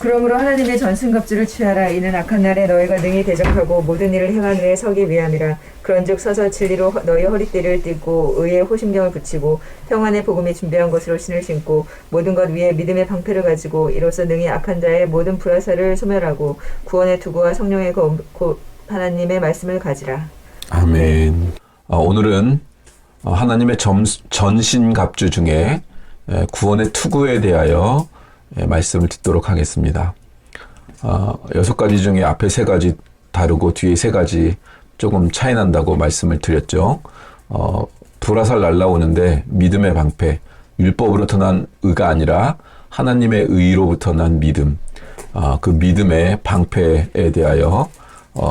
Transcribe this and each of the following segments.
그러므로 하나님의 전승갑주를 취하라. 이는 악한 날에 너희가 능히 대적하고 모든 일을 행한 후에 서기 위함이라. 그런즉 서서 진리로 너희 허리띠를 띠고 의의 호심경을 붙이고 평안의 복음이 준비한 것으로 신을 신고 모든 것 위에 믿음의 방패를 가지고 이로써 능히 악한 자의 모든 불화살을 소멸하고 구원의 투구와 성령의 곧 하나님의 말씀을 가지라. 아멘. 오늘은 하나님의 전신갑주 중에 구원의 투구에 대하여 말씀을 듣도록 하겠습니다. 6가지 중에 앞에 3가지 다르고 뒤에 3가지 조금 차이 난다고 말씀을 드렸죠. 불화살 날라오는데 믿음의 방패, 율법으로부터 난 의가 아니라 하나님의 의로부터 난 믿음, 그 믿음의 방패에 대하여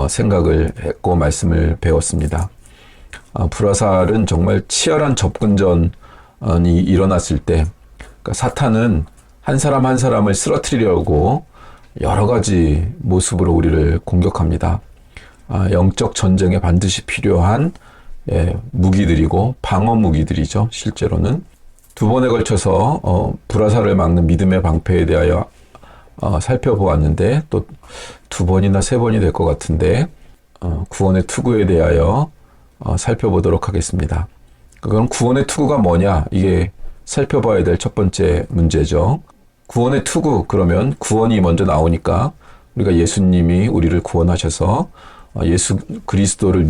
생각을 했고 말씀을 배웠습니다. 불화살은 정말 치열한 접근전이 일어났을 때, 그러니까 사탄은 한 사람 한 사람을 쓰러뜨리려고 여러 가지 모습으로 우리를 공격합니다. 영적 전쟁에 반드시 필요한 무기들이고 방어 무기들이죠. 실제로는 2번에 걸쳐서 불화살을 막는 믿음의 방패에 대하여 살펴보았는데 또 2번이나 3번이 될 것 같은데 구원의 투구에 대하여 살펴보도록 하겠습니다. 그럼 구원의 투구가 뭐냐? 이게 살펴봐야 될 첫 번째 문제죠. 구원의 투구, 그러면 구원이 먼저 나오니까 우리가 예수님이 우리를 구원하셔서 예수 그리스도를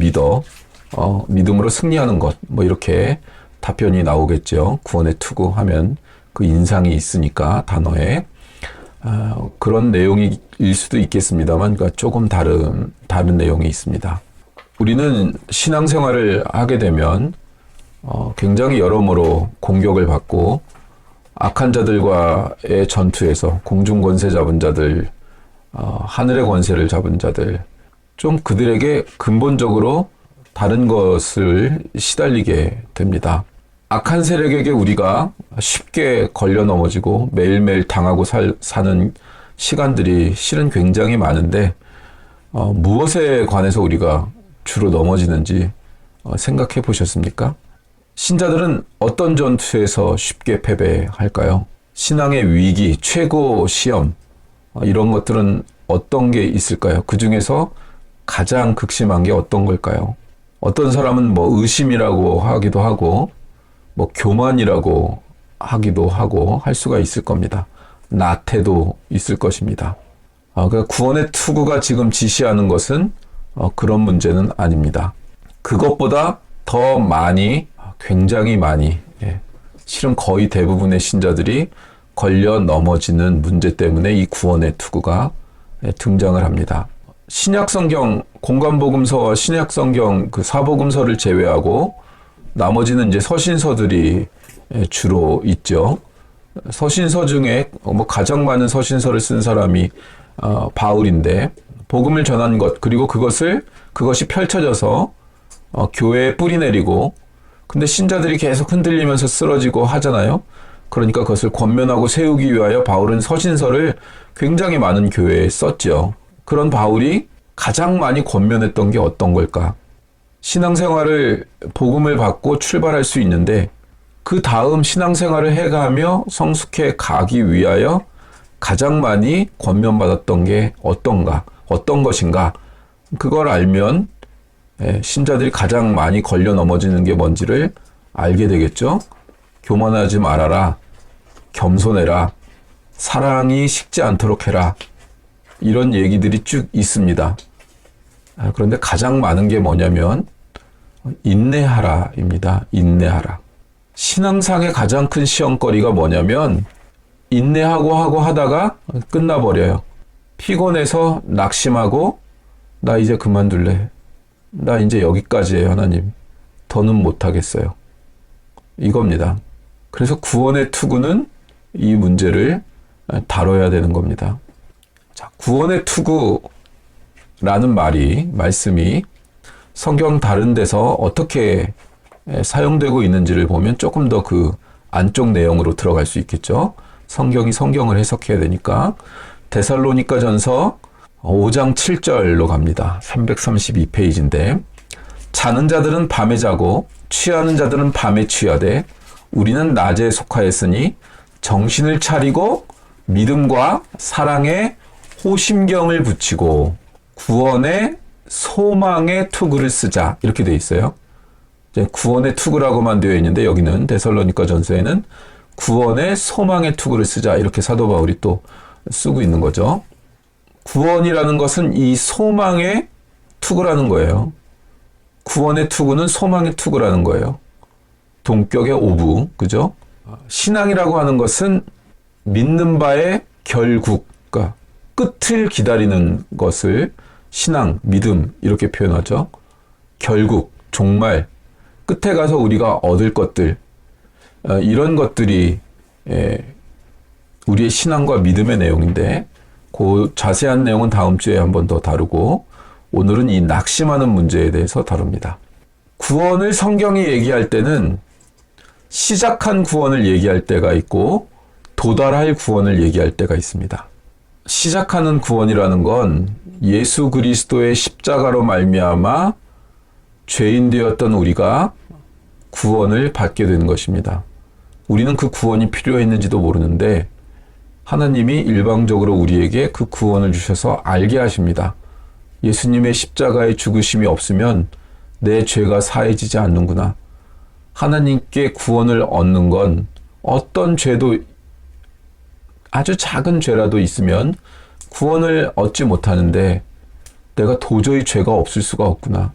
믿음으로 승리하는 것, 뭐 이렇게 답변이 나오겠죠. 구원의 투구 하면 그 인상이 있으니까 단어에 그런 내용일 수도 있겠습니다만 그러니까 조금 다른 내용이 있습니다. 우리는 신앙생활을 하게 되면 굉장히 여러모로 공격을 받고 악한 자들과의 전투에서 공중 권세 잡은 자들, 하늘의 권세를 잡은 자들, 좀 그들에게 근본적으로 다른 것을 시달리게 됩니다. 악한 세력에게 우리가 쉽게 걸려 넘어지고 매일매일 당하고 사는 시간들이 실은 굉장히 많은데 무엇에 관해서 우리가 주로 넘어지는지 생각해 보셨습니까? 신자들은 어떤 전투에서 쉽게 패배할까요? 신앙의 위기, 최고 시험 이런 것들은 어떤 게 있을까요? 그 중에서 가장 극심한 게 어떤 걸까요? 어떤 사람은 뭐 의심이라고 하기도 하고 뭐 교만이라고 하기도 하고 할 수가 있을 겁니다. 나태도 있을 것입니다. 그러니까 구원의 투구가 지금 지시하는 것은 그런 문제는 아닙니다. 그것보다 더 많이, 굉장히 많이, 실은 거의 대부분의 신자들이 걸려 넘어지는 문제 때문에 이 구원의 투구가 등장을 합니다. 신약성경, 공관복음서와 신약성경 그 사복음서를 제외하고 나머지는 이제 서신서들이 주로 있죠. 서신서 중에 뭐 가장 많은 서신서를 쓴 사람이 바울인데 복음을 전한 것 그리고 그것이 펼쳐져서 교회에 뿌리 내리고 근데 신자들이 계속 흔들리면서 쓰러지고 하잖아요. 그러니까 그것을 권면하고 세우기 위하여 바울은 서신서를 굉장히 많은 교회에 썼죠. 그런 바울이 가장 많이 권면했던 게 어떤 걸까? 신앙생활을 복음을 받고 출발할 수 있는데 그 다음 신앙생활을 해가며 성숙해 가기 위하여 가장 많이 권면받았던 게 어떤 것인가? 그걸 알면 신자들이 가장 많이 걸려 넘어지는 게 뭔지를 알게 되겠죠. 교만하지 말아라, 겸손해라, 사랑이 식지 않도록 해라 이런 얘기들이 쭉 있습니다. 그런데 가장 많은 게 뭐냐면 인내하라입니다. 인내하라. 신앙상의 가장 큰 시험거리가 뭐냐면 인내하고 하다가 끝나버려요. 피곤해서 낙심하고 나 이제 그만둘래. 나 이제 여기까지예요, 하나님. 더는 못하겠어요. 이겁니다. 그래서 구원의 투구는 이 문제를 다뤄야 되는 겁니다. 자, 구원의 투구라는 말씀이 성경 다른 데서 어떻게 사용되고 있는지를 보면 조금 더 그 안쪽 내용으로 들어갈 수 있겠죠. 성경이 성경을 해석해야 되니까. 데살로니가 전서 5장 7절로 갑니다. 332페이지인데 자는 자들은 밤에 자고 취하는 자들은 밤에 취하되 우리는 낮에 속하였으니 정신을 차리고 믿음과 사랑에 호심경을 붙이고 구원의 소망의 투구를 쓰자 이렇게 되어 있어요. 이제 구원의 투구라고만 되어 있는데 여기는 데살로니가 전서에는 구원의 소망의 투구를 쓰자 이렇게 사도 바울이 또 쓰고 있는 거죠. 구원이라는 것은 이 소망의 투구라는 거예요. 구원의 투구는 소망의 투구라는 거예요. 동격의 오부, 그죠? 신앙이라고 하는 것은 믿는 바의 결국, 그러니까 끝을 기다리는 것을 신앙, 믿음 이렇게 표현하죠. 결국, 종말, 끝에 가서 우리가 얻을 것들, 이런 것들이 우리의 신앙과 믿음의 내용인데 그 자세한 내용은 다음 주에 한 번 더 다루고 오늘은 이 낙심하는 문제에 대해서 다룹니다. 구원을 성경이 얘기할 때는 시작한 구원을 얘기할 때가 있고 도달할 구원을 얘기할 때가 있습니다. 시작하는 구원이라는 건 예수 그리스도의 십자가로 말미암아 죄인 되었던 우리가 구원을 받게 되는 것입니다. 우리는 그 구원이 필요했는지도 모르는데 하나님이 일방적으로 우리에게 그 구원을 주셔서 알게 하십니다. 예수님의 십자가의 죽으심이 없으면 내 죄가 사해지지 않는구나. 하나님께 구원을 얻는 건 어떤 죄도 아주 작은 죄라도 있으면 구원을 얻지 못하는데 내가 도저히 죄가 없을 수가 없구나.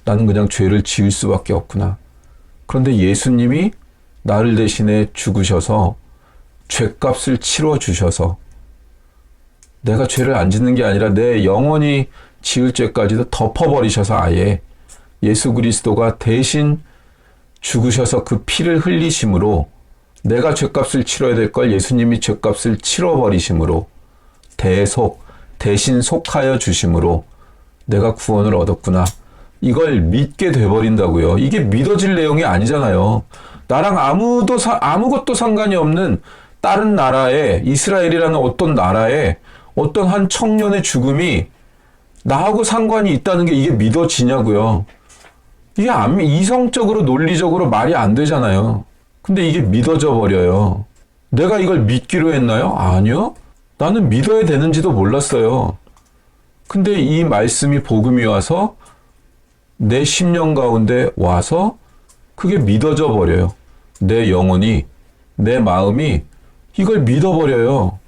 나는 그냥 죄를 지을 수밖에 없구나. 그런데 예수님이 나를 대신에 죽으셔서 죄값을 치러 주셔서 내가 죄를 안 짓는 게 아니라 내 영원히 지을 죄까지도 덮어버리셔서 아예 예수 그리스도가 대신 죽으셔서 그 피를 흘리심으로 내가 죄값을 치러야 될 걸 예수님이 죄값을 치러버리심으로 대신 속하여 주심으로 내가 구원을 얻었구나. 이걸 믿게 돼버린다고요. 이게 믿어질 내용이 아니잖아요. 나랑 아무것도 상관이 없는 다른 나라에 이스라엘이라는 어떤 나라에 어떤 한 청년의 죽음이 나하고 상관이 있다는 게 이게 믿어지냐고요. 이게 이성적으로 논리적으로 말이 안 되잖아요. 근데 이게 믿어져 버려요. 내가 이걸 믿기로 했나요? 아니요. 나는 믿어야 되는지도 몰랐어요. 근데 이 말씀이 복음이 와서 내 심령 가운데 와서 그게 믿어져 버려요. 내 영혼이, 내 마음이 이걸 믿어버려요.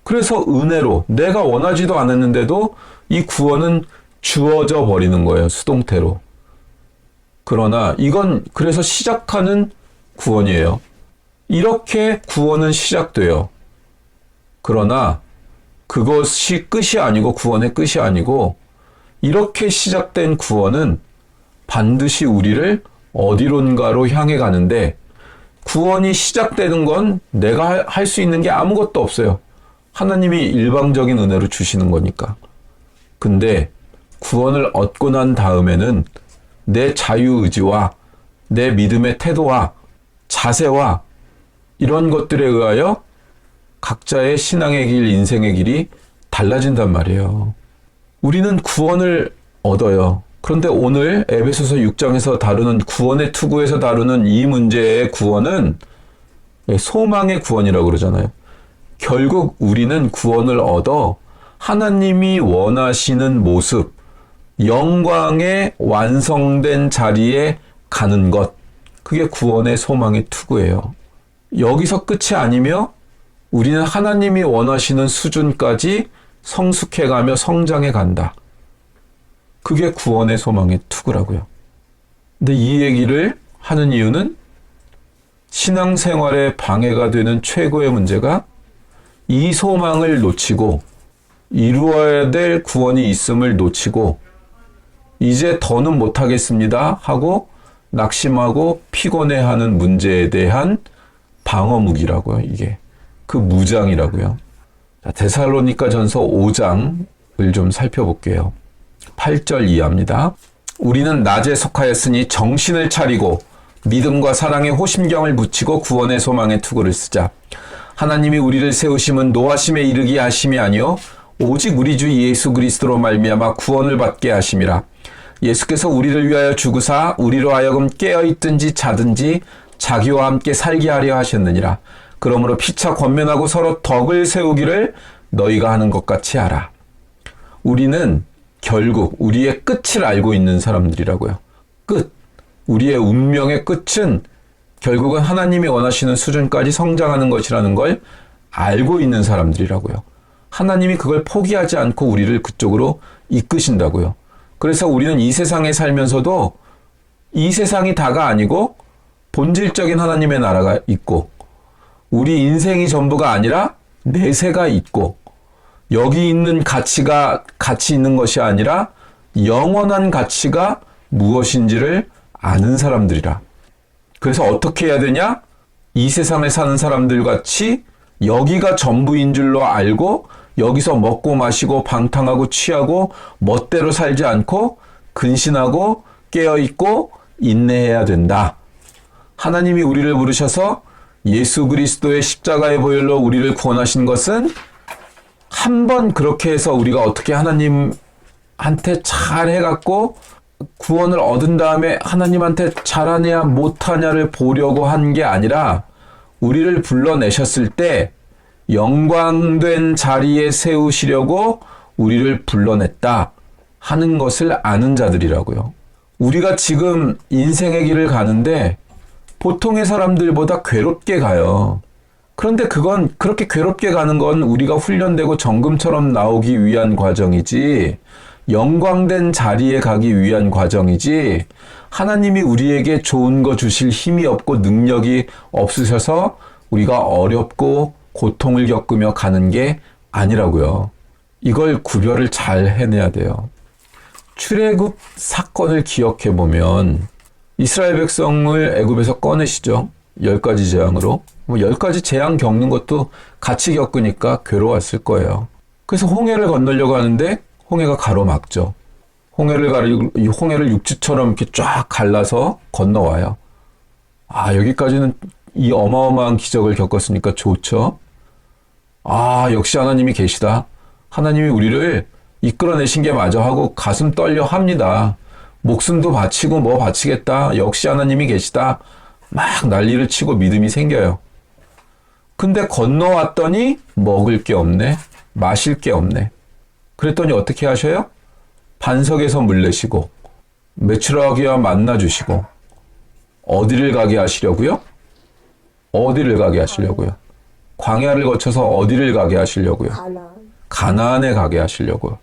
그래서 은혜로 내가 원하지도 않았는데도 이 구원은 주어져 버리는 거예요. 수동태로. 그러나 이건 그래서 시작하는 구원이에요. 이렇게 구원은 시작돼요. 그러나 그것이 끝이 아니고 구원의 끝이 아니고 이렇게 시작된 구원은 반드시 우리를 어디론가로 향해 가는데 구원이 시작되는 건 내가 할 수 있는 게 아무것도 없어요. 하나님이 일방적인 은혜로 주시는 거니까. 근데 구원을 얻고 난 다음에는 내 자유의지와 내 믿음의 태도와 자세와 이런 것들에 의하여 각자의 신앙의 길, 인생의 길이 달라진단 말이에요. 우리는 구원을 얻어요. 그런데 오늘 에베소서 6장에서 다루는 구원의 투구에서 다루는 이 문제의 구원은 소망의 구원이라고 그러잖아요. 결국 우리는 구원을 얻어 하나님이 원하시는 모습, 영광의 완성된 자리에 가는 것, 그게 구원의 소망의 투구예요. 여기서 끝이 아니며 우리는 하나님이 원하시는 수준까지 성숙해가며 성장해 간다. 그게 구원의 소망의 투구라고요. 근데 이 얘기를 하는 이유는 신앙생활에 방해가 되는 최고의 문제가 이 소망을 놓치고 이루어야 될 구원이 있음을 놓치고 이제 더는 못하겠습니다 하고 낙심하고 피곤해하는 문제에 대한 방어 무기라고요. 이게 그 무장이라고요. 자, 데살로니가 전서 5장을 좀 살펴볼게요. 8절 이하입니다. 우리는 낮에 속하였으니 정신을 차리고 믿음과 사랑에 호심경을 붙이고 구원의 소망의 투구를 쓰자. 하나님이 우리를 세우심은 노하심에 이르게 하심이 아니요 오직 우리 주 예수 그리스도로 말미암아 구원을 받게 하심이라. 예수께서 우리를 위하여 죽으사 우리로 하여금 깨어있든지 자든지 자기와 함께 살게 하려 하셨느니라. 그러므로 피차 권면하고 서로 덕을 세우기를 너희가 하는 것 같이 하라. 우리는 결국 우리의 끝을 알고 있는 사람들이라고요. 끝. 우리의 운명의 끝은 결국은 하나님이 원하시는 수준까지 성장하는 것이라는 걸 알고 있는 사람들이라고요. 하나님이 그걸 포기하지 않고 우리를 그쪽으로 이끄신다고요. 그래서 우리는 이 세상에 살면서도 이 세상이 다가 아니고 본질적인 하나님의 나라가 있고, 우리 인생이 전부가 아니라 내세가 있고, 여기 있는 가치가 가치 있는 것이 아니라 영원한 가치가 무엇인지를 아는 사람들이라. 그래서 어떻게 해야 되냐? 이 세상에 사는 사람들 같이 여기가 전부인 줄로 알고 여기서 먹고 마시고 방탕하고 취하고 멋대로 살지 않고 근신하고 깨어있고 인내해야 된다. 하나님이 우리를 부르셔서 예수 그리스도의 십자가의 보혈로 우리를 구원하신 것은 한번 그렇게 해서 우리가 어떻게 하나님한테 잘 해갖고 구원을 얻은 다음에 하나님한테 잘하냐 못하냐를 보려고 한 게 아니라, 우리를 불러내셨을 때 영광된 자리에 세우시려고 우리를 불러냈다 하는 것을 아는 자들이라고요. 우리가 지금 인생의 길을 가는데 보통의 사람들보다 괴롭게 가요. 그런데 그건 그렇게 괴롭게 가는 건 우리가 훈련되고 정금처럼 나오기 위한 과정이지, 영광된 자리에 가기 위한 과정이지, 하나님이 우리에게 좋은 거 주실 힘이 없고 능력이 없으셔서 우리가 어렵고 고통을 겪으며 가는 게 아니라고요. 이걸 구별을 잘 해내야 돼요. 출애굽 사건을 기억해 보면 이스라엘 백성을 애굽에서 꺼내시죠. 10가지 재앙으로. 10가지 재앙 겪는 것도 같이 겪으니까 괴로웠을 거예요. 그래서 홍해를 건너려고 하는데 홍해가 가로막죠. 홍해를 육지처럼 이렇게 쫙 갈라서 건너와요. 아, 여기까지는 이 어마어마한 기적을 겪었으니까 좋죠. 아, 역시 하나님이 계시다. 하나님이 우리를 이끌어내신 게 맞아 하고 가슴 떨려 합니다. 목숨도 바치고 뭐 바치겠다. 역시 하나님이 계시다. 막 난리를 치고 믿음이 생겨요. 근데 건너왔더니 먹을 게 없네. 마실 게 없네. 그랬더니 어떻게 하셔요? 반석에서 물 내시고 메추라기와 만나주시고 어디를 가게 하시려고요? 어디를 가게 하시려고요? 광야를 거쳐서 어디를 가게 하시려고요? 가나안에 가게 하시려고요.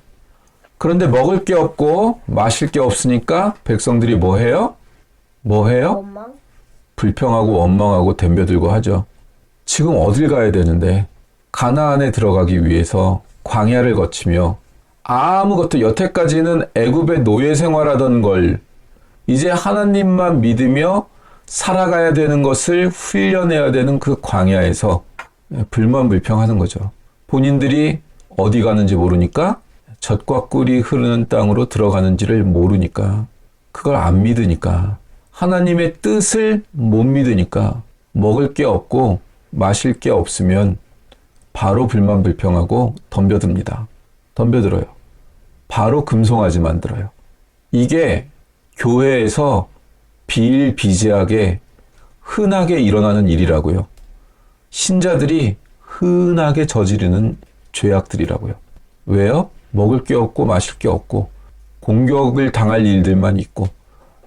그런데 먹을 게 없고 마실 게 없으니까 백성들이 뭐 해요? 뭐 해요? 불평하고 원망하고 덤벼들고 하죠. 지금 어딜 가야 되는데 가나안에 들어가기 위해서 광야를 거치며 아무것도, 여태까지는 애굽의 노예 생활하던 걸 이제 하나님만 믿으며 살아가야 되는 것을 훈련해야 되는 그 광야에서 불만불평하는 거죠. 본인들이 어디 가는지 모르니까, 젖과 꿀이 흐르는 땅으로 들어가는지를 모르니까, 그걸 안 믿으니까, 하나님의 뜻을 못 믿으니까, 먹을 게 없고 마실 게 없으면 바로 불만불평하고 덤벼듭니다. 덤벼들어요. 바로 금송아지 만들어요. 이게 교회에서 비일비재하게 흔하게 일어나는 일이라고요. 신자들이 흔하게 저지르는 죄악들이라고요. 왜요? 먹을 게 없고 마실 게 없고 공격을 당할 일들만 있고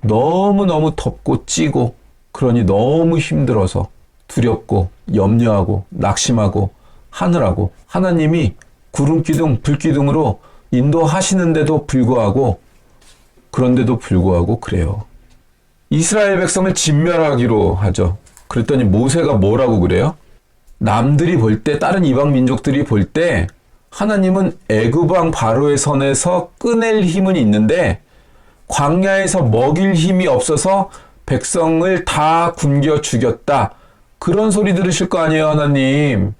너무너무 덥고 찌고, 그러니 너무 힘들어서 두렵고 염려하고 낙심하고 하느라고 하나님이 구름기둥 불기둥으로 인도하시는데도 불구하고, 그런데도 불구하고 그래요. 이스라엘 백성을 진멸하기로 하죠. 그랬더니 모세가 뭐라고 그래요? 남들이 볼 때, 다른 이방 민족들이 볼 때 하나님은 애굽 왕 바로의 손에서 꺼낼 힘은 있는데 광야에서 먹일 힘이 없어서 백성을 다 굶겨 죽였다. 그런 소리 들으실 거 아니에요, 하나님.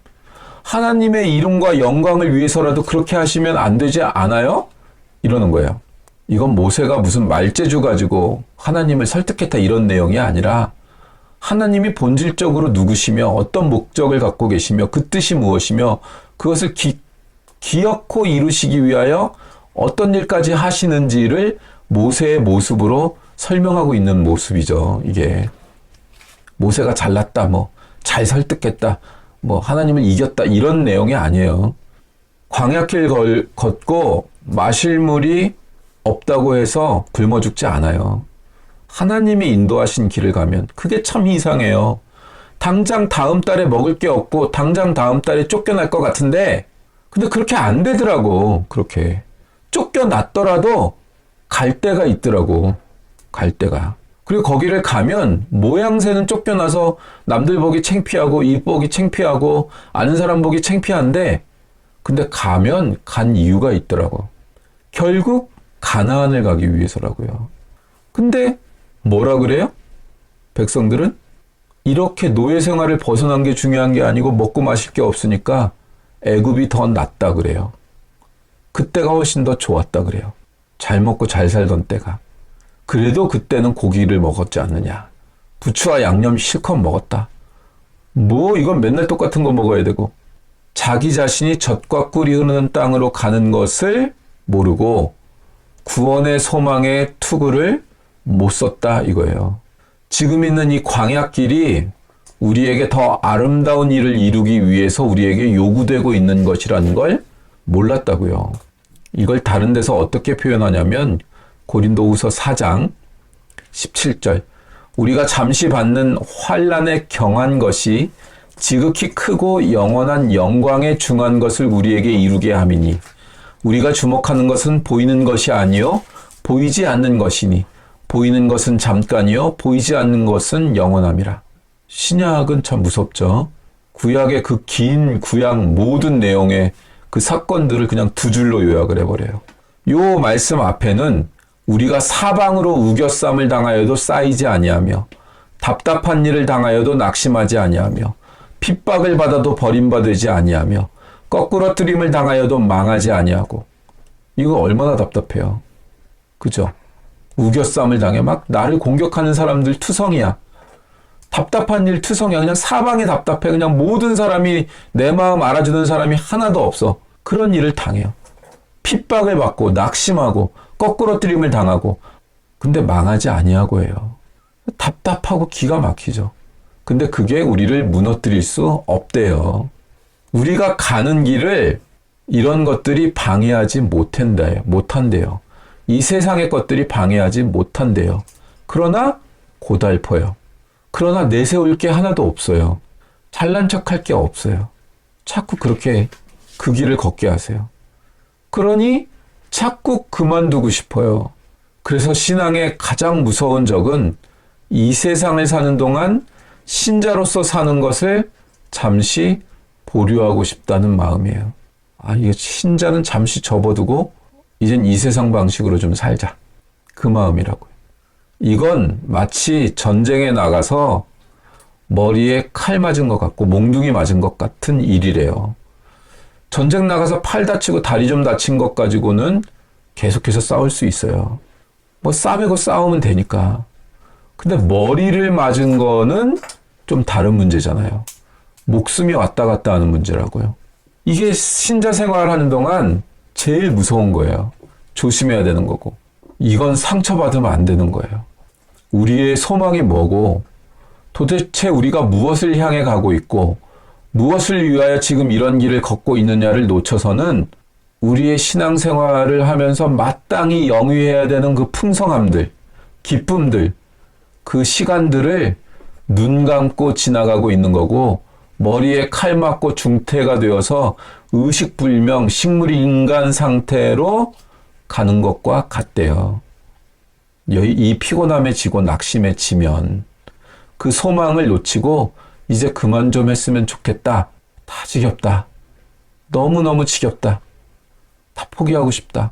하나님의 이름과 영광을 위해서라도 그렇게 하시면 안 되지 않아요? 이러는 거예요. 이건 모세가 무슨 말재주 가지고 하나님을 설득했다 이런 내용이 아니라, 하나님이 본질적으로 누구시며 어떤 목적을 갖고 계시며 그 뜻이 무엇이며 그것을 기어코 이루시기 위하여 어떤 일까지 하시는지를 모세의 모습으로 설명하고 있는 모습이죠. 이게 모세가 잘났다, 뭐 잘 설득했다, 뭐 하나님을 이겼다 이런 내용이 아니에요. 광야길 걷고 마실 물이 없다고 해서 굶어 죽지 않아요. 하나님이 인도하신 길을 가면 그게 참 이상해요. 당장 다음 달에 먹을 게 없고 당장 다음 달에 쫓겨날 것 같은데 근데 그렇게 안 되더라고. 그렇게 쫓겨났더라도 갈 데가 있더라고. 갈 데가. 그리고 거기를 가면 모양새는 쫓겨나서 남들 보기 창피하고 입 보기 창피하고 아는 사람 보기 창피한데 근데 가면 간 이유가 있더라고. 결국 가나안을 가기 위해서라고요. 근데 뭐라 그래요? 백성들은 이렇게 노예 생활을 벗어난 게 중요한 게 아니고 먹고 마실 게 없으니까 애굽이 더 낫다 그래요. 그때가 훨씬 더 좋았다 그래요. 잘 먹고 잘 살던 때가. 그래도 그때는 고기를 먹었지 않느냐. 부추와 양념 실컷 먹었다. 뭐 이건 맨날 똑같은 거 먹어야 되고. 자기 자신이 젖과 꿀이 흐르는 땅으로 가는 것을 모르고 구원의 소망의 투구를 못 썼다 이거예요. 지금 있는 이 광야길이 우리에게 더 아름다운 일을 이루기 위해서 우리에게 요구되고 있는 것이라는 걸 몰랐다고요. 이걸 다른 데서 어떻게 표현하냐면 고린도후서 4장 17절 우리가 잠시 받는 환난에 경한 것이 지극히 크고 영원한 영광에 중한 것을 우리에게 이루게 함이니 우리가 주목하는 것은 보이는 것이 아니요 보이지 않는 것이니 보이는 것은 잠깐이요 보이지 않는 것은 영원함이라. 신약은 참 무섭죠. 구약의 그 긴 구약 모든 내용의 그 사건들을 그냥 두 줄로 요약을 해버려요. 요 말씀 앞에는 우리가 사방으로 우겨쌈을 당하여도 쌓이지 아니하며 답답한 일을 당하여도 낙심하지 아니하며 핍박을 받아도 버림받지 아니하며 거꾸러뜨림을 당하여도 망하지 아니하고. 이거 얼마나 답답해요. 그죠? 우겨쌈을 당해 막 나를 공격하는 사람들 투성이야. 답답한 일 투성이야. 그냥 사방이 답답해. 그냥 모든 사람이 내 마음 알아주는 사람이 하나도 없어. 그런 일을 당해요. 핍박을 받고 낙심하고 거꾸러뜨림을 당하고 근데 망하지 아니하고 해요. 답답하고 기가 막히죠. 근데 그게 우리를 무너뜨릴 수 없대요. 우리가 가는 길을 이런 것들이 방해하지 못한대요. 이 세상의 것들이 방해하지 못한대요. 그러나 고달퍼요. 그러나 내세울 게 하나도 없어요. 잘난 척할 게 없어요. 자꾸 그렇게 그 길을 걷게 하세요. 그러니 자꾸 그만두고 싶어요. 그래서 신앙의 가장 무서운 적은 이 세상을 사는 동안 신자로서 사는 것을 잠시 보류하고 싶다는 마음이에요. 이게 신자는 잠시 접어두고 이젠 이 세상 방식으로 좀 살자. 그 마음이라고요. 이건 마치 전쟁에 나가서 머리에 칼 맞은 것 같고 몽둥이 맞은 것 같은 일이래요. 전쟁 나가서 팔 다치고 다리 좀 다친 것 가지고는 계속해서 싸울 수 있어요. 뭐 싸매고 싸우면 되니까. 근데 머리를 맞은 거는 좀 다른 문제잖아요. 목숨이 왔다 갔다 하는 문제라고요. 이게 신자 생활하는 동안 제일 무서운 거예요. 조심해야 되는 거고. 이건 상처받으면 안 되는 거예요. 우리의 소망이 뭐고 도대체 우리가 무엇을 향해 가고 있고 무엇을 위하여 지금 이런 길을 걷고 있느냐를 놓쳐서는 우리의 신앙생활을 하면서 마땅히 영위해야 되는 그 풍성함들, 기쁨들, 그 시간들을 눈 감고 지나가고 있는 거고 머리에 칼 맞고 중태가 되어서 의식불명, 식물인간 상태로 가는 것과 같대요. 이 피곤함에 지고 낙심에 지면 그 소망을 놓치고 이제 그만 좀 했으면 좋겠다. 다 지겹다. 너무너무 지겹다. 다 포기하고 싶다.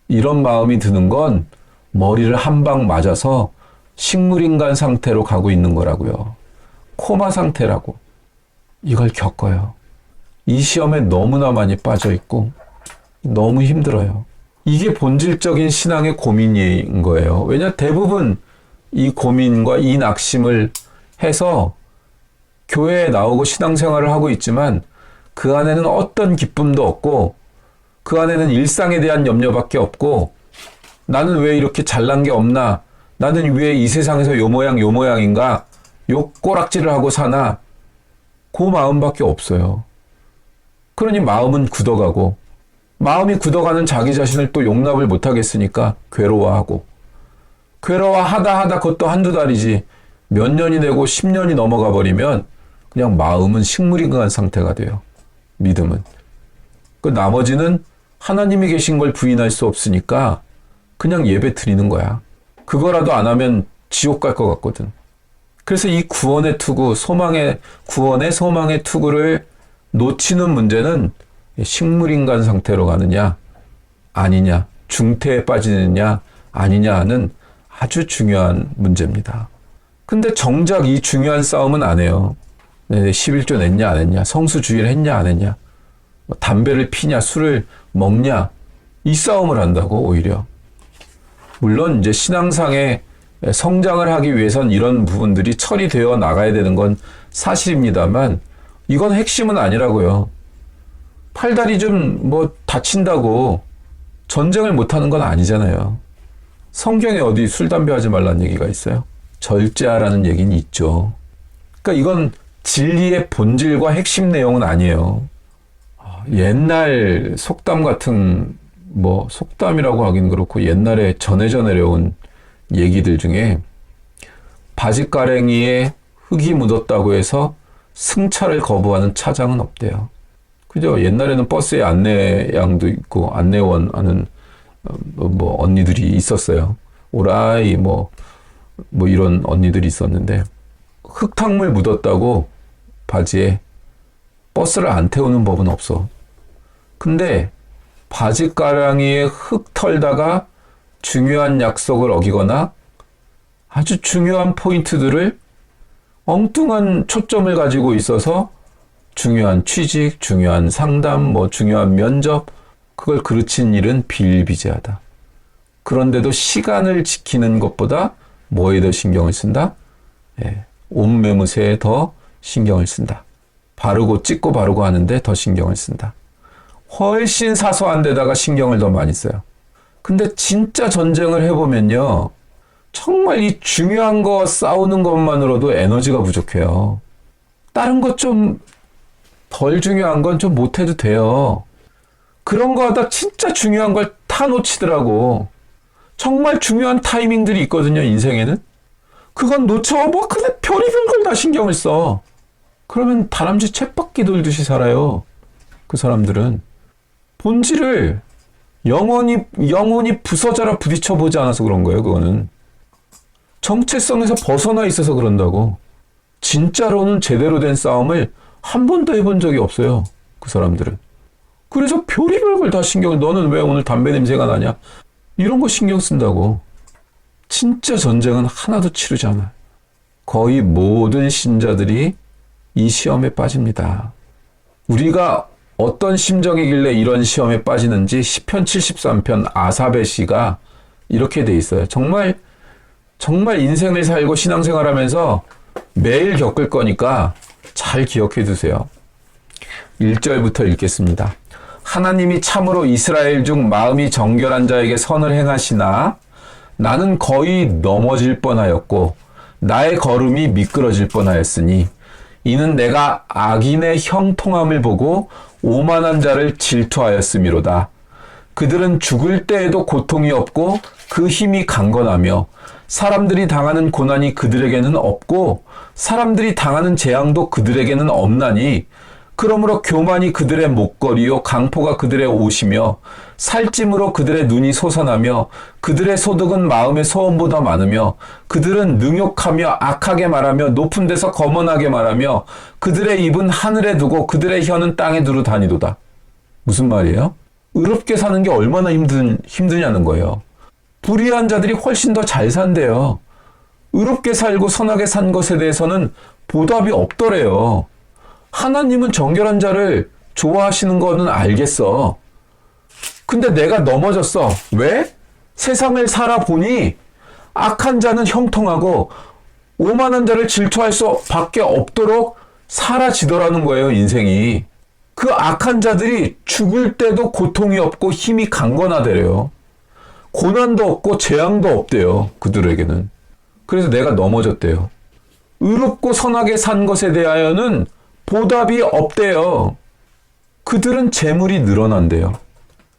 이런 마음이 드는 건 머리를 한 방 맞아서 식물인간 상태로 가고 있는 거라고요. 코마 상태라고. 이걸 겪어요. 이 시험에 너무나 많이 빠져 있고 너무 힘들어요. 이게 본질적인 신앙의 고민인 거예요. 왜냐 대부분 이 고민과 이 낙심을 해서 교회에 나오고 신앙생활을 하고 있지만 그 안에는 어떤 기쁨도 없고 그 안에는 일상에 대한 염려밖에 없고 나는 왜 이렇게 잘난 게 없나? 나는 왜 이 세상에서 요 모양인가? 요 꼬락질을 하고 사나? 그 마음밖에 없어요. 그러니 마음은 굳어가고, 마음이 굳어가는 자기 자신을 또 용납을 못하겠으니까 괴로워하고, 괴로워하다 그것도 한두 달이지 몇 년이 되고 10년이 넘어가 버리면 그냥 마음은 식물인간 상태가 돼요. 믿음은. 그 나머지는 하나님이 계신 걸 부인할 수 없으니까 그냥 예배 드리는 거야. 그거라도 안 하면 지옥 갈 것 같거든. 그래서 이 구원의 투구, 구원의 소망의 투구를 놓치는 문제는 식물인간 상태로 가느냐, 아니냐, 중태에 빠지느냐, 아니냐 하는 아주 중요한 문제입니다. 근데 정작 이 중요한 싸움은 안 해요. 11조 냈냐, 안 했냐, 성수주의를 했냐, 안 했냐, 담배를 피냐, 술을 먹냐, 이 싸움을 한다고, 오히려. 물론 이제 신앙상의 성장을 하기 위해선 이런 부분들이 처리되어 나가야 되는 건 사실입니다만, 이건 핵심은 아니라고요. 팔다리 좀 다친다고 전쟁을 못하는 건 아니잖아요. 성경에 어디 술, 담배 하지 말라는 얘기가 있어요? 절제하라는 얘기는 있죠. 그러니까 이건 진리의 본질과 핵심 내용은 아니에요. 옛날 속담 같은, 속담이라고 하긴 그렇고 옛날에 전해져 내려온 얘기들 중에 바짓가랭이에 흙이 묻었다고 해서 승차를 거부하는 차장은 없대요. 그죠? 옛날에는 버스에 안내양도 있고 안내원 하는 언니들이 있었어요. 오라이 이런 언니들이 있었는데, 흙탕물 묻었다고 바지에 버스를 안 태우는 법은 없어. 근데 바짓가랑이에 흙 털다가 중요한 약속을 어기거나 아주 중요한 포인트들을 엉뚱한 초점을 가지고 있어서 중요한 취직, 중요한 상담, 중요한 면접, 그걸 그르친 일은 비일비재하다. 그런데도 시간을 지키는 것보다 뭐에 더 신경을 쓴다? 옷매무새에 더 신경을 쓴다. 찍고 바르고 하는데 더 신경을 쓴다. 훨씬 사소한 데다가 신경을 더 많이 써요. 근데 진짜 전쟁을 해보면요, 정말 이 중요한 거 싸우는 것만으로도 에너지가 부족해요. 다른 것 좀 덜 중요한 건 좀 못해도 돼요. 그런 거 하다 진짜 중요한 걸 다 놓치더라고. 정말 중요한 타이밍들이 있거든요, 인생에는. 그건 놓쳐, 근데 별의별 걸 다 신경을 써. 그러면 다람쥐 쳇바퀴 돌듯이 살아요. 그 사람들은. 본질을 영원히 부서져라 부딪혀보지 않아서 그런 거예요, 그거는. 정체성에서 벗어나 있어서 그런다고. 진짜로는 제대로 된 싸움을 한 번도 해본 적이 없어요, 그 사람들은. 그래서 별의별 걸 다 너는 왜 오늘 담배 냄새가 나냐? 이런 거 신경 쓴다고. 진짜 전쟁은 하나도 치르지 않아요. 거의 모든 신자들이 이 시험에 빠집니다. 우리가 어떤 심정이길래 이런 시험에 빠지는지 시편 73편 아삽의 시가 이렇게 돼 있어요. 정말 인생을 살고 신앙생활하면서 매일 겪을 거니까 잘 기억해 두세요. 1절부터 읽겠습니다. 하나님이 참으로 이스라엘 중 마음이 정결한 자에게 선을 행하시나 나는 거의 넘어질 뻔하였고 나의 걸음이 미끄러질 뻔하였으니 이는 내가 악인의 형통함을 보고 오만한 자를 질투하였음이로다. 그들은 죽을 때에도 고통이 없고 그 힘이 강건하며 사람들이 당하는 고난이 그들에게는 없고 사람들이 당하는 재앙도 그들에게는 없나니 그러므로 교만이 그들의 목걸이요 강포가 그들의 옷이며 살찜으로 그들의 눈이 솟아나며 그들의 소득은 마음의 소원보다 많으며 그들은 능욕하며 악하게 말하며 높은 데서 거만하게 말하며 그들의 입은 하늘에 두고 그들의 혀는 땅에 두루 다니도다. 무슨 말이에요? 의롭게 사는 게 얼마나 힘드냐는 거예요. 불의한 자들이 훨씬 더 잘 산대요. 의롭게 살고 선하게 산 것에 대해서는 보답이 없더래요. 하나님은 정결한 자를 좋아하시는 거는 알겠어. 근데 내가 넘어졌어. 왜? 세상을 살아보니 악한 자는 형통하고 오만한 자를 질투할 수밖에 없도록 사라지더라는 거예요, 인생이. 그 악한 자들이 죽을 때도 고통이 없고 힘이 강건하대요. 고난도 없고 재앙도 없대요, 그들에게는. 그래서 내가 넘어졌대요. 의롭고 선하게 산 것에 대하여는 보답이 없대요. 그들은 재물이 늘어난대요.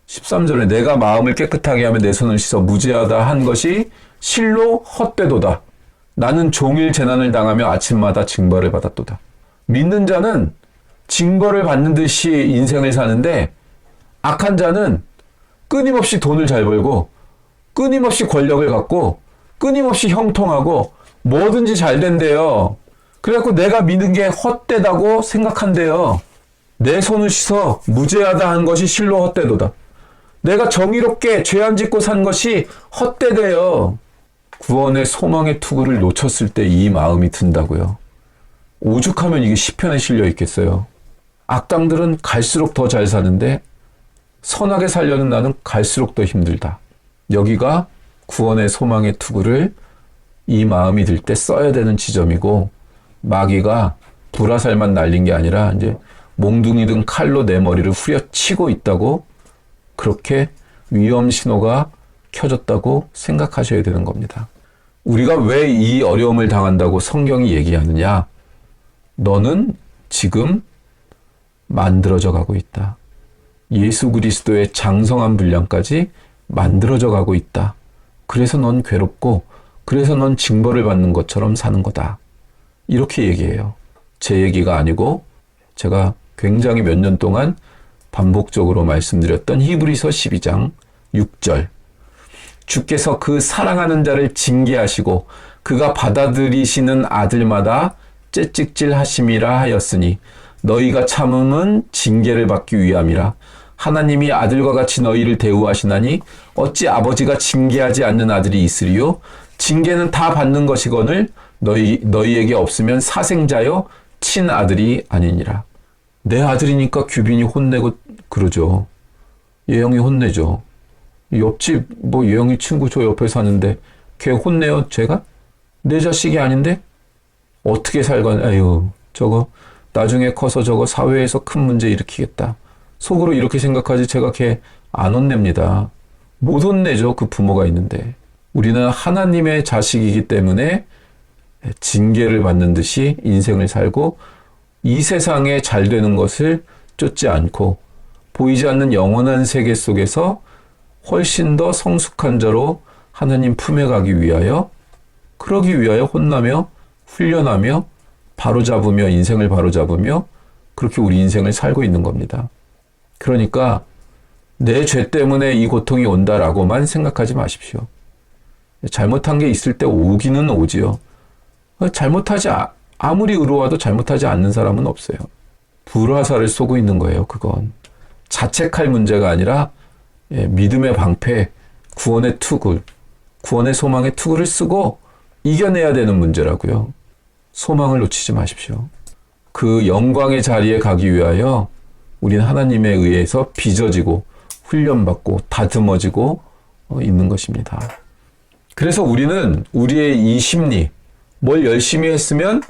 13절에 내가 마음을 깨끗하게 하며 내 손을 씻어 무죄하다 한 것이 실로 헛되도다. 나는 종일 재난을 당하며 아침마다 징벌을 받았도다. 믿는 자는 징벌을 받는 듯이 인생을 사는데 악한 자는 끊임없이 돈을 잘 벌고 끊임없이 권력을 갖고 끊임없이 형통하고 뭐든지 잘 된대요. 그래갖고 내가 믿는 게 헛되다고 생각한대요. 내 손을 씻어 무죄하다 한 것이 실로 헛되도다. 내가 정의롭게 죄 안 짓고 산 것이 헛되대요. 구원의 소망의 투구를 놓쳤을 때 이 마음이 든다고요. 오죽하면 이게 시편에 실려 있겠어요. 악당들은 갈수록 더 잘 사는데 선하게 살려는 나는 갈수록 더 힘들다. 여기가 구원의 소망의 투구를 이 마음이 들 때 써야 되는 지점이고, 마귀가 불화살만 날린 게 아니라 이제 몽둥이든 칼로 내 머리를 후려치고 있다고, 그렇게 위험 신호가 켜졌다고 생각하셔야 되는 겁니다. 우리가 왜 이 어려움을 당한다고 성경이 얘기하느냐? 너는 지금 만들어져 가고 있다. 예수 그리스도의 장성한 분량까지 만들어져 가고 있다. 그래서 넌 괴롭고, 그래서 넌 징벌을 받는 것처럼 사는 거다. 이렇게 얘기해요. 제 얘기가 아니고 제가 굉장히 몇 년 동안 반복적으로 말씀드렸던 히브리서 12장 6절. 주께서 그 사랑하는 자를 징계하시고 그가 받아들이시는 아들마다 째찍질 하심이라 하였으니 너희가 참음은 징계를 받기 위함이라. 하나님이 아들과 같이 너희를 대우하시나니 어찌 아버지가 징계하지 않는 아들이 있으리요? 징계는 다 받는 것이거늘 너희에게 없으면 사생자여 친아들이 아니니라. 내 아들이니까 규빈이 혼내고 그러죠. 예영이 혼내죠. 옆집 예영이 친구 저 옆에 사는데 걔 혼내요 제가? 내 자식이 아닌데? 어떻게 살건, 아유 저거 나중에 커서 저거 사회에서 큰 문제 일으키겠다. 속으로 이렇게 생각하지 제가 걔 안 혼냅니다. 못 혼내죠. 그 부모가 있는데. 우리는 하나님의 자식이기 때문에 징계를 받는 듯이 인생을 살고 이 세상에 잘 되는 것을 쫓지 않고 보이지 않는 영원한 세계 속에서 훨씬 더 성숙한 자로 하나님 품에 가기 위하여, 그러기 위하여 혼나며 훈련하며 바로잡으며 인생을 바로잡으며 그렇게 우리 인생을 살고 있는 겁니다. 그러니까 내 죄 때문에 이 고통이 온다라고만 생각하지 마십시오. 잘못한 게 있을 때 오기는 오지요. 아무리 의로워도 잘못하지 않는 사람은 없어요. 불화살을 쏘고 있는 거예요. 그건 자책할 문제가 아니라 믿음의 방패, 구원의 투구, 구원의 소망의 투구를 쓰고 이겨내야 되는 문제라고요. 소망을 놓치지 마십시오. 그 영광의 자리에 가기 위하여 우리는 하나님에 의해서 빚어지고 훈련받고 다듬어지고 있는 것입니다. 그래서 우리는 우리의 이 심리, 뭘 열심히 했으면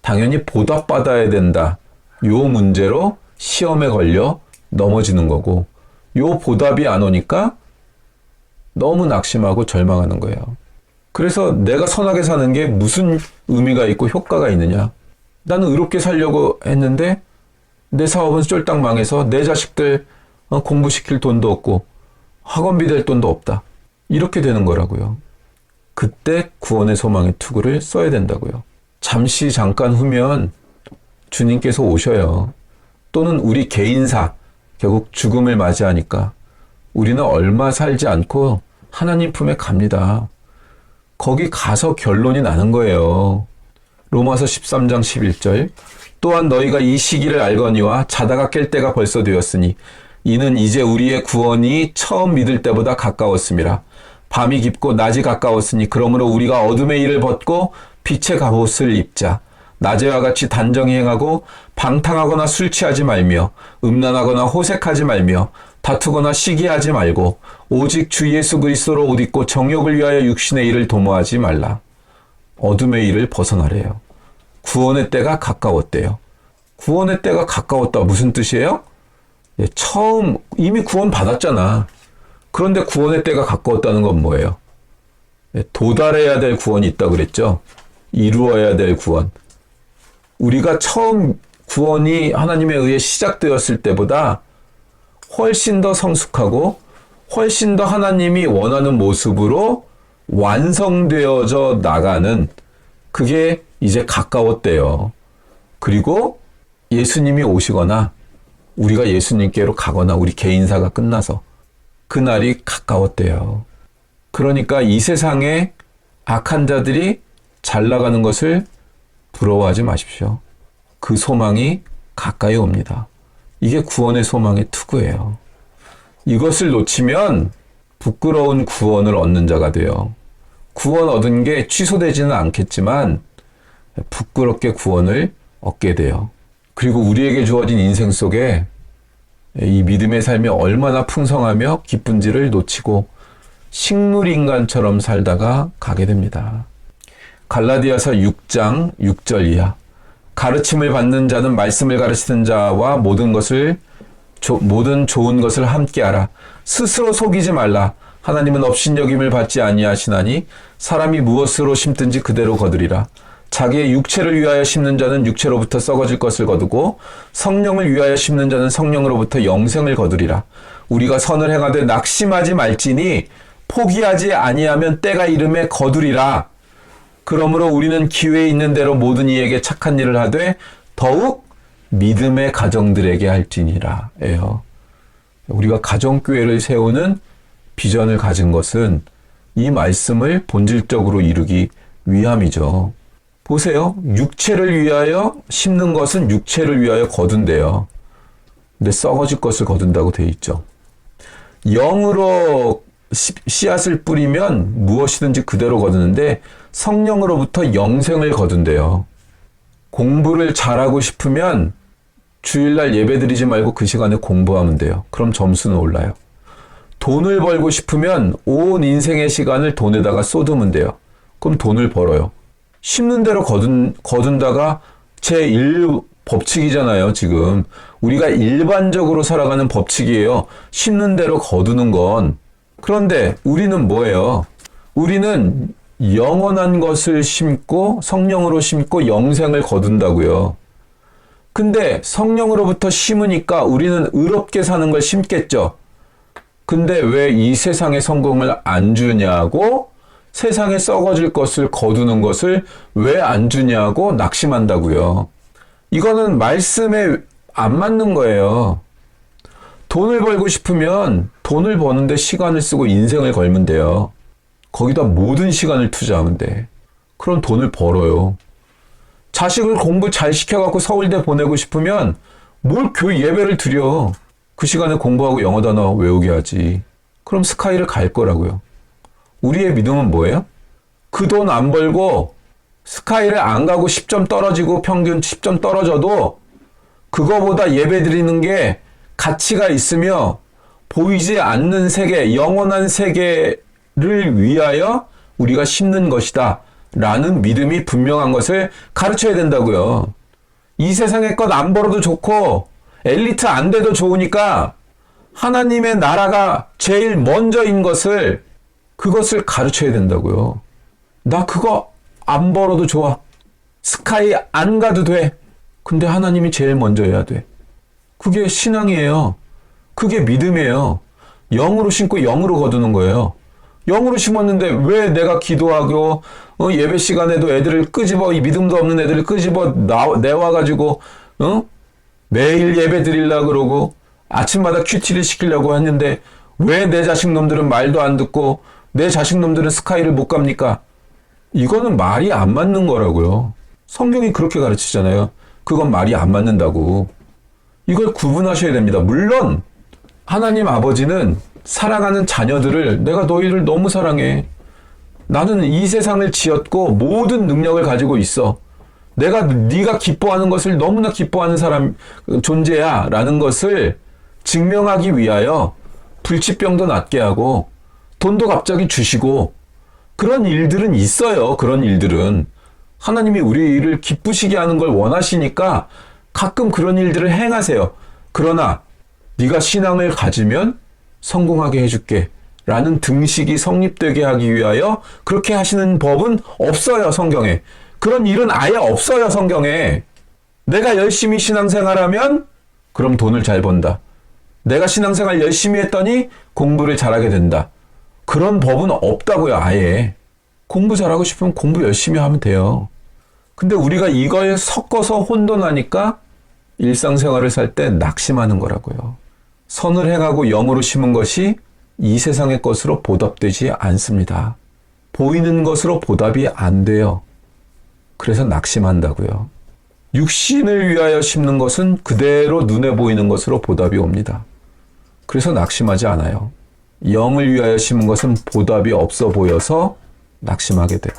당연히 보답받아야 된다. 요 문제로 시험에 걸려 넘어지는 거고, 요 보답이 안 오니까 너무 낙심하고 절망하는 거예요. 그래서 내가 선하게 사는 게 무슨 의미가 있고 효과가 있느냐. 나는 의롭게 살려고 했는데 내 사업은 쫄딱 망해서 내 자식들 공부시킬 돈도 없고 학원비 될 돈도 없다. 이렇게 되는 거라고요. 그때 구원의 소망의 투구를 써야 된다고요. 잠시 잠깐 후면 주님께서 오셔요. 또는 우리 개인사, 결국 죽음을 맞이하니까 우리는 얼마 살지 않고 하나님 품에 갑니다. 거기 가서 결론이 나는 거예요. 로마서 13장 11절. 또한 너희가 이 시기를 알거니와 자다가 깰 때가 벌써 되었으니 이는 이제 우리의 구원이 처음 믿을 때보다 가까웠음이라. 밤이 깊고 낮이 가까웠으니 그러므로 우리가 어둠의 일을 벗고 빛의 갑옷을 입자. 낮에와 같이 단정히 행하고 방탕하거나 술 취하지 말며 음란하거나 호색하지 말며 다투거나 시기하지 말고 오직 주 예수 그리스도로 옷 입고 정욕을 위하여 육신의 일을 도모하지 말라. 어둠의 일을 벗어나래요. 구원의 때가 가까웠대요. 구원의 때가 가까웠다. 무슨 뜻이에요? 처음 이미 구원 받았잖아. 그런데 구원의 때가 가까웠다는 건 뭐예요? 도달해야 될 구원이 있다고 그랬죠. 이루어야 될 구원. 우리가 처음 구원이 하나님에 의해 시작되었을 때보다 훨씬 더 성숙하고 훨씬 더 하나님이 원하는 모습으로 완성되어져 나가는, 그게 이제 가까웠대요. 그리고 예수님이 오시거나 우리가 예수님께로 가거나 우리 개인사가 끝나서 그날이 가까웠대요. 그러니까 이 세상에 악한 자들이 잘 나가는 것을 부러워하지 마십시오. 그 소망이 가까이 옵니다. 이게 구원의 소망의 투구예요. 이것을 놓치면 부끄러운 구원을 얻는 자가 돼요. 구원 얻은 게 취소되지는 않겠지만 부끄럽게 구원을 얻게 돼요. 그리고 우리에게 주어진 인생 속에 이 믿음의 삶이 얼마나 풍성하며 기쁜지를 놓치고 식물인간처럼 살다가 가게 됩니다. 갈라디아서 6장 6절 이하. 가르침을 받는 자는 말씀을 가르치는 자와 모든 좋은 것을 함께하라. 스스로 속이지 말라. 하나님은 업신여김을 받지 아니하시나니 사람이 무엇으로 심든지 그대로 거두리라. 자기의 육체를 위하여 심는 자는 육체로부터 썩어질 것을 거두고 성령을 위하여 심는 자는 성령으로부터 영생을 거두리라. 우리가 선을 행하되 낙심하지 말지니 포기하지 아니하면 때가 이름에 거두리라. 그러므로 우리는 기회 있는 대로 모든 이에게 착한 일을 하되 더욱 믿음의 가정들에게 할지니라. 예요. 우리가 가정교회를 세우는 비전을 가진 것은 이 말씀을 본질적으로 이루기 위함이죠. 보세요. 육체를 위하여 심는 것은 육체를 위하여 거둔대요. 근데 썩어질 것을 거둔다고 되어 있죠. 영으로 씨앗을 뿌리면 무엇이든지 그대로 거두는데 성령으로부터 영생을 거둔대요. 공부를 잘하고 싶으면 주일날 예배드리지 말고 그 시간에 공부하면 돼요. 그럼 점수는 올라요. 돈을 벌고 싶으면 온 인생의 시간을 돈에다가 쏟으면 돼요. 그럼 돈을 벌어요. 심는 대로 거둔다가 제1 법칙이잖아요, 지금. 우리가 일반적으로 살아가는 법칙이에요. 심는 대로 거두는 건. 그런데 우리는 뭐예요? 우리는 영원한 것을 심고 성령으로 심고 영생을 거둔다고요. 근데 성령으로부터 심으니까 우리는 의롭게 사는 걸 심겠죠. 근데 왜 이 세상의 성공을 안 주냐고, 세상에 썩어질 것을 거두는 것을 왜 안 주냐고 낙심한다고요. 이거는 말씀에 안 맞는 거예요. 돈을 벌고 싶으면 돈을 버는데 시간을 쓰고 인생을 걸면 돼요. 거기다 모든 시간을 투자하면 돼. 그럼 돈을 벌어요. 자식을 공부 잘 시켜갖고 서울대 보내고 싶으면 뭘 교회 예배를 드려. 그 시간에 공부하고 영어 단어 외우게 하지. 그럼 스카이를 갈 거라고요. 우리의 믿음은 뭐예요? 그 돈 안 벌고 스카이를 안 가고 10점 떨어지고 평균 10점 떨어져도 그거보다 예배 드리는 게 가치가 있으며 보이지 않는 세계, 영원한 세계를 위하여 우리가 심는 것이다 라는 믿음이 분명한 것을 가르쳐야 된다고요. 이 세상의 것 안 벌어도 좋고 엘리트 안 돼도 좋으니까 하나님의 나라가 제일 먼저인 것을, 그것을 가르쳐야 된다고요. 나 그거 안 벌어도 좋아. 스카이 안 가도 돼. 근데 하나님이 제일 먼저여야 돼. 그게 신앙이에요. 그게 믿음이에요. 영으로 심고 영으로 거두는 거예요. 영으로 심었는데 왜 내가 기도하고 예배 시간에도 애들을 끄집어, 이 믿음도 없는 애들을 끄집어 내와가지고 매일 예배 드리려고 그러고 아침마다 큐티를 시키려고 했는데 왜 내 자식놈들은 말도 안 듣고 내 자식놈들은 스카이를 못 갑니까? 이거는 말이 안 맞는 거라고요. 성경이 그렇게 가르치잖아요. 그건 말이 안 맞는다고. 이걸 구분하셔야 됩니다. 물론 하나님 아버지는 사랑하는 자녀들을, 내가 너희를 너무 사랑해. 나는 이 세상을 지었고 모든 능력을 가지고 있어. 내가 네가 기뻐하는 것을 너무나 기뻐하는 사람, 존재야 라는 것을 증명하기 위하여 불치병도 낫게 하고 돈도 갑자기 주시고 그런 일들은 있어요. 그런 일들은 하나님이 우리를 기쁘시게 하는 걸 원하시니까 가끔 그런 일들을 행하세요. 그러나 네가 신앙을 가지면 성공하게 해줄게 라는 등식이 성립되게 하기 위하여 그렇게 하시는 법은 없어요. 성경에. 그런 일은 아예 없어요. 성경에. 내가 열심히 신앙생활하면 그럼 돈을 잘 번다. 내가 신앙생활 열심히 했더니 공부를 잘하게 된다. 그런 법은 없다고요, 아예. 공부 잘하고 싶으면 공부 열심히 하면 돼요. 근데 우리가 이걸 섞어서 혼돈하니까 일상생활을 살 때 낙심하는 거라고요. 선을 행하고 영으로 심은 것이 이 세상의 것으로 보답되지 않습니다. 보이는 것으로 보답이 안 돼요. 그래서 낙심한다고요. 육신을 위하여 심는 것은 그대로 눈에 보이는 것으로 보답이 옵니다. 그래서 낙심하지 않아요. 영을 위하여 심은 것은 보답이 없어 보여서 낙심하게 돼요.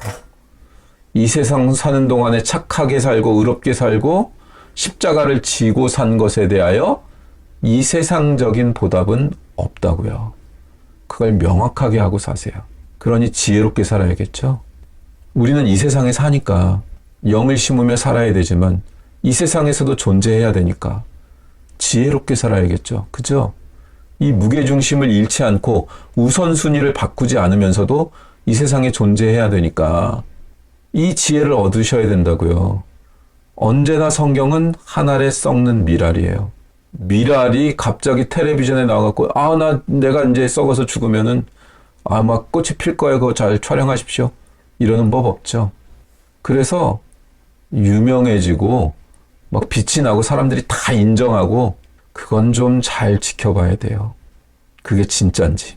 이 세상 사는 동안에 착하게 살고 의롭게 살고 십자가를 지고 산 것에 대하여 이 세상적인 보답은 없다고요. 그걸 명확하게 하고 사세요. 그러니 지혜롭게 살아야겠죠. 우리는 이 세상에 사니까 영을 심으며 살아야 되지만 이 세상에서도 존재해야 되니까 지혜롭게 살아야겠죠. 그죠? 이 무게중심을 잃지 않고 우선순위를 바꾸지 않으면서도 이 세상에 존재해야 되니까 이 지혜를 얻으셔야 된다고요. 언제나 성경은 한 알에 썩는 미랄이에요. 미랄이 갑자기 텔레비전에 나와갖고 내가 이제 썩어서 죽으면은 막 꽃이 필 거예요. 그거 잘 촬영하십시오. 이러는 법 없죠. 그래서 유명해지고 막 빛이 나고 사람들이 다 인정하고 그건 좀 잘 지켜봐야 돼요. 그게 진짜인지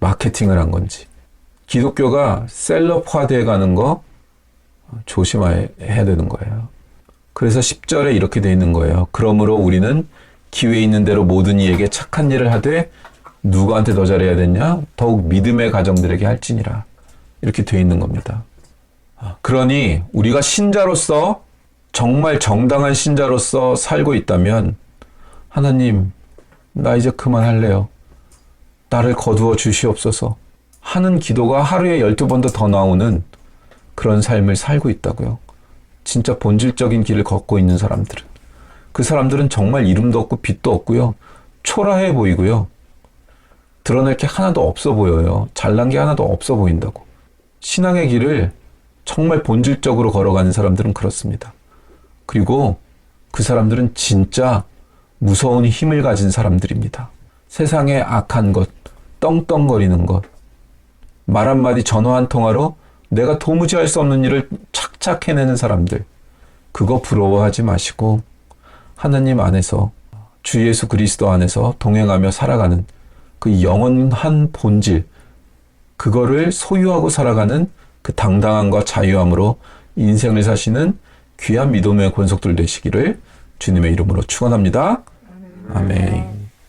마케팅을 한 건지. 기독교가 셀럽화돼 가는 거 조심해야 되는 거예요. 그래서 10절에 이렇게 돼 있는 거예요. 그러므로 우리는 기회 있는 대로 모든 이에게 착한 일을 하되 누구한테 더 잘해야 되냐? 더욱 믿음의 가정들에게 할지니라. 이렇게 돼 있는 겁니다. 그러니 우리가 신자로서 정말 정당한 신자로서 살고 있다면 하나님, 나 이제 그만할래요. 나를 거두어 주시옵소서 하는 기도가 하루에 12번도 더 나오는 그런 삶을 살고 있다고요. 진짜 본질적인 길을 걷고 있는 사람들은. 그 사람들은 정말 이름도 없고 빛도 없고요. 초라해 보이고요. 드러낼 게 하나도 없어 보여요. 잘난 게 하나도 없어 보인다고. 신앙의 길을 정말 본질적으로 걸어가는 사람들은 그렇습니다. 그리고 그 사람들은 진짜 무서운 힘을 가진 사람들입니다. 세상의 악한 것, 떵떵거리는 것, 말 한마디 전화 한 통화로 내가 도무지 할 수 없는 일을 착착 해내는 사람들, 그거 부러워하지 마시고 하나님 안에서 주 예수 그리스도 안에서 동행하며 살아가는 그 영원한 본질, 그거를 소유하고 살아가는 그 당당함과 자유함으로 인생을 사시는 귀한 믿음의 권속들 되시기를 주님의 이름으로 축원합니다. 아멘.